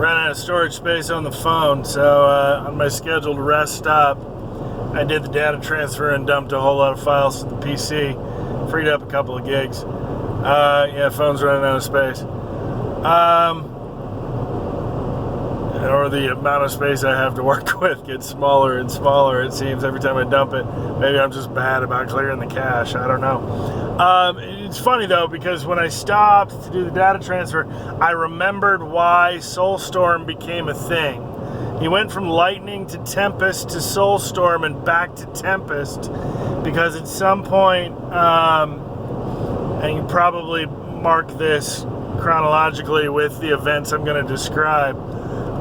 ran out of storage space on the phone, so on my scheduled rest stop, I did the data transfer and dumped a whole lot of files to the PC, freed up a couple of gigs. Yeah, phone's running out of space. Or the amount of space I have to work with gets smaller and smaller, it seems, every time I dump it. Maybe I'm just bad about clearing the cache, I don't know. It's funny though, because when I stopped to do the data transfer, I remembered why Soulstorm became a thing. He went from Lightning to Tempest to Soulstorm and back to Tempest, because at some point, and you probably mark this chronologically with the events I'm going to describe,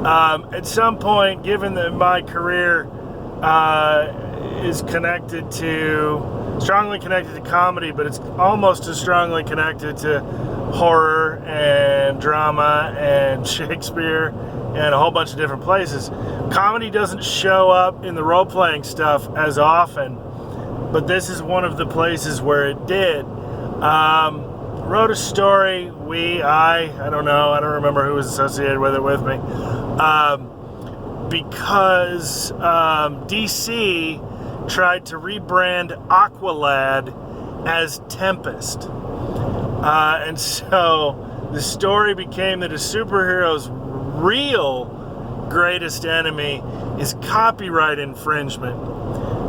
at some point, given that my career is strongly connected to comedy, but it's almost as strongly connected to horror and drama and Shakespeare and a whole bunch of different places. Comedy doesn't show up in the role-playing stuff as often, but this is one of the places where it did. Wrote a story, I don't know, I don't remember who was associated with it with me, because DC tried to rebrand Aqualad as Tempest. And so the story became that a superhero's real greatest enemy is copyright infringement,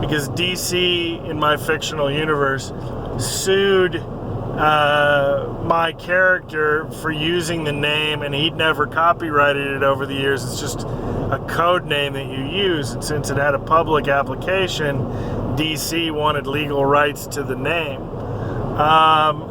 because DC, in my fictional universe, sued my character for using the name, and he'd never copyrighted it over the years. It's just a code name that you use, and since it had a public application, DC wanted legal rights to the name.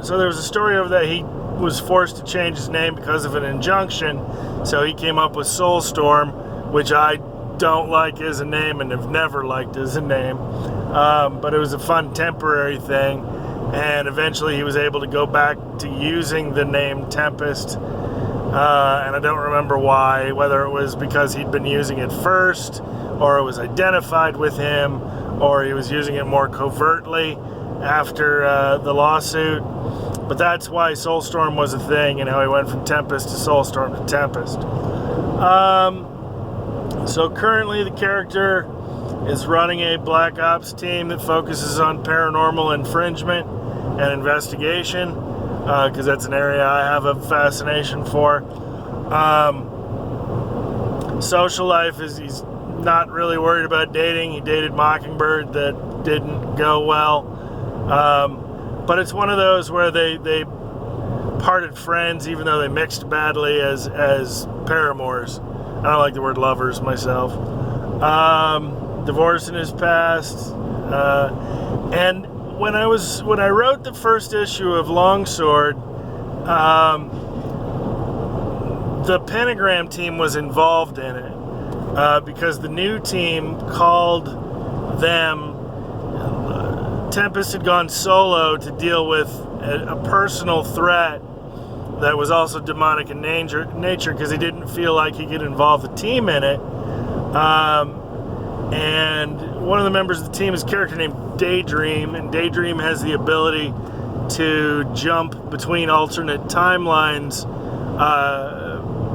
So there was a story over that he was forced to change his name because of an injunction, so he came up with Soulstorm, which I don't like as a name and have never liked as a name, but it was a fun temporary thing. And eventually he was able to go back to using the name Tempest, and I don't remember why, whether it was because he'd been using it first, or it was identified with him, or he was using it more covertly after the lawsuit. But that's why Soulstorm was a thing, and how he went from Tempest to Soulstorm to Tempest. So currently the character is running a Black Ops team that focuses on paranormal infringement and investigation, because that's an area I have a fascination for. Social life is he's not really worried about dating. He dated Mockingbird, that didn't go well. But it's one of those where they parted friends, even though they mixed badly as paramours. I don't like the word lovers myself. Divorce in his past, and when I wrote the first issue of Longsword, the Pentagram team was involved in it, because the new team called them. Tempest had gone solo to deal with a personal threat that was also demonic in nature, because he didn't feel like he could involve the team in it. And one of the members of the team is a character named Daydream, and Daydream has the ability to jump between alternate timelines,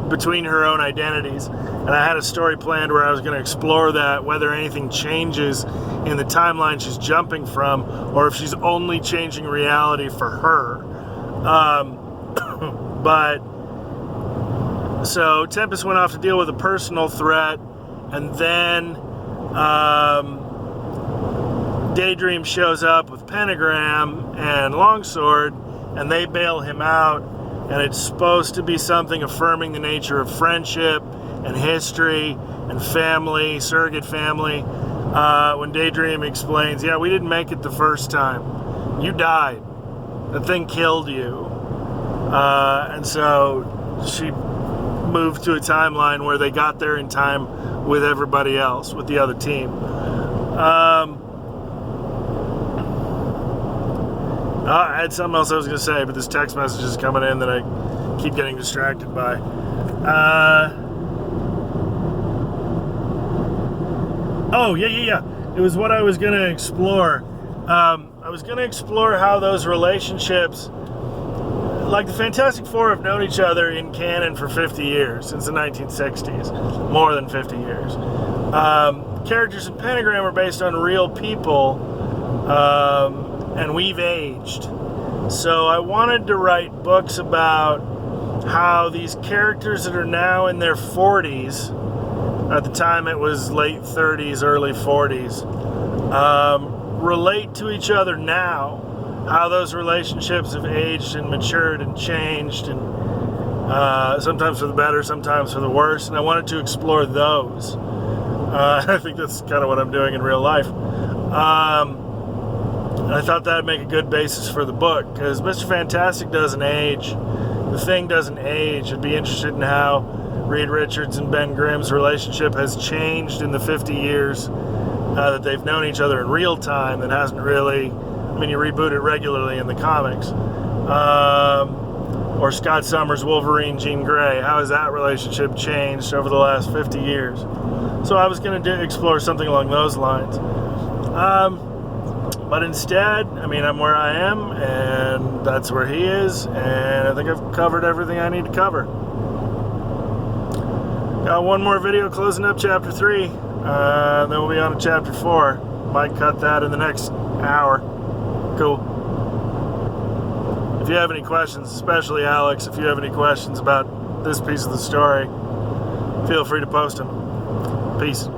between her own identities. And I had a story planned where I was going to explore that, whether anything changes in the timeline she's jumping from, or if she's only changing reality for her. But so Tempest went off to deal with a personal threat, and then Daydream shows up with Pentagram and Longsword, and they bail him out, and it's supposed to be something affirming the nature of friendship and history and family, surrogate family, when Daydream explains, yeah, we didn't make it the first time. You died. The thing killed you. And so she moved to a timeline where they got there in time with everybody else, with the other team. I had something else I was going to say, but this text message is coming in that I keep getting distracted by. Yeah. It was what I was going to explore. I was going to explore how those relationships like the Fantastic Four have known each other in canon for 50 years, since the 1960s, more than 50 years. Characters in Pentagram are based on real people, and we've aged. So I wanted to write books about how these characters that are now in their 40s, at the time it was late 30s, early 40s, relate to each other now, how those relationships have aged and matured and changed, and sometimes for the better, sometimes for the worse, and I wanted to explore those. I think that's kind of what I'm doing in real life. And I thought that would make a good basis for the book, because Mr. Fantastic doesn't age. The Thing doesn't age. I'd be interested in how Reed Richards and Ben Grimm's relationship has changed in the 50 years that they've known each other in real time. That hasn't really, I mean, you reboot it regularly in the comics. Or Scott Summers, Wolverine, Jean Grey. How has that relationship changed over the last 50 years? So I was going to explore something along those lines. But instead, I mean, I'm where I am, and that's where he is, and I think I've covered everything I need to cover. Got one more video closing up Chapter 3, then we'll be on to Chapter 4. Might cut that in the next hour. Cool. If you have any questions, especially Alex, if you have any questions about this piece of the story, feel free to post them. Peace.